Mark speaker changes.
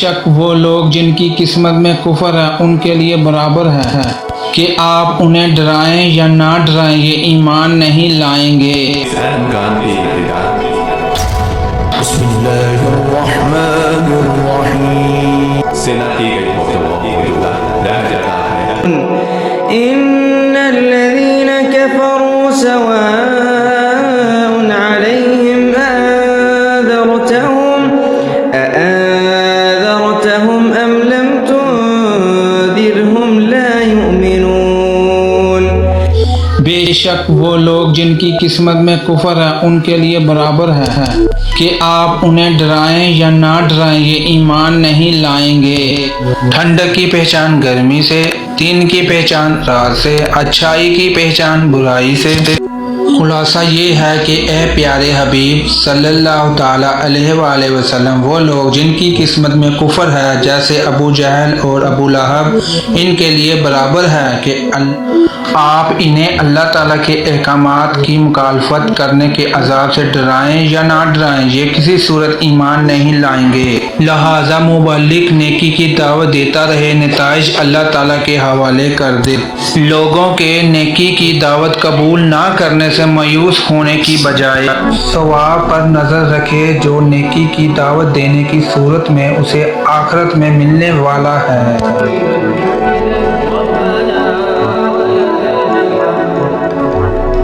Speaker 1: شک وہ لوگ جن کی قسمت میں کفر ہے ان کے لیے برابر ہے کہ آپ انہیں ڈرائیں یا نہ ڈرائیں یہ ایمان نہیں لائیں گے۔
Speaker 2: بسم اللہ الرحمن الرحیم
Speaker 3: سے نہ کی گئی محتویٰ رہ جاتا ہے۔
Speaker 2: ان الذین کفروا سواء علیہم أأنذرتهم أم لم تنذرهم لا يؤمنون۔
Speaker 1: بے شک وہ لوگ جن کی قسمت میں کفر ہے ان کے لیے برابر ہے کہ آپ انہیں ڈرائیں یا نہ ڈرائیں یہ ایمان نہیں لائیں گے۔ ٹھنڈک کی پہچان گرمی سے، دین کی پہچان رات سے، اچھائی کی پہچان برائی سے۔ خلاصہ یہ ہے کہ اے پیارے حبیب صلی اللہ تعالیٰ علیہ وآلہ وسلم، وہ لوگ جن کی قسمت میں کفر ہے جیسے ابو جہل اور ابو لہب، ان کے لیے برابر ہے کہ آپ انہیں اللہ تعالیٰ کے احکامات کی مخالفت کرنے کے عذاب سے ڈرائیں یا نہ ڈرائیں یہ کسی صورت ایمان نہیں لائیں گے۔ لہٰذا مبلغ نیکی کی دعوت دیتا رہے، نتائج اللہ تعالیٰ کے حوالے کر دے۔ لوگوں کے نیکی کی دعوت قبول نہ کرنے سے مایوس ہونے کی بجائے ثواب پر نظر رکھے جو نیکی کی دعوت دینے کی صورت میں اسے آخرت میں ملنے والا ہے۔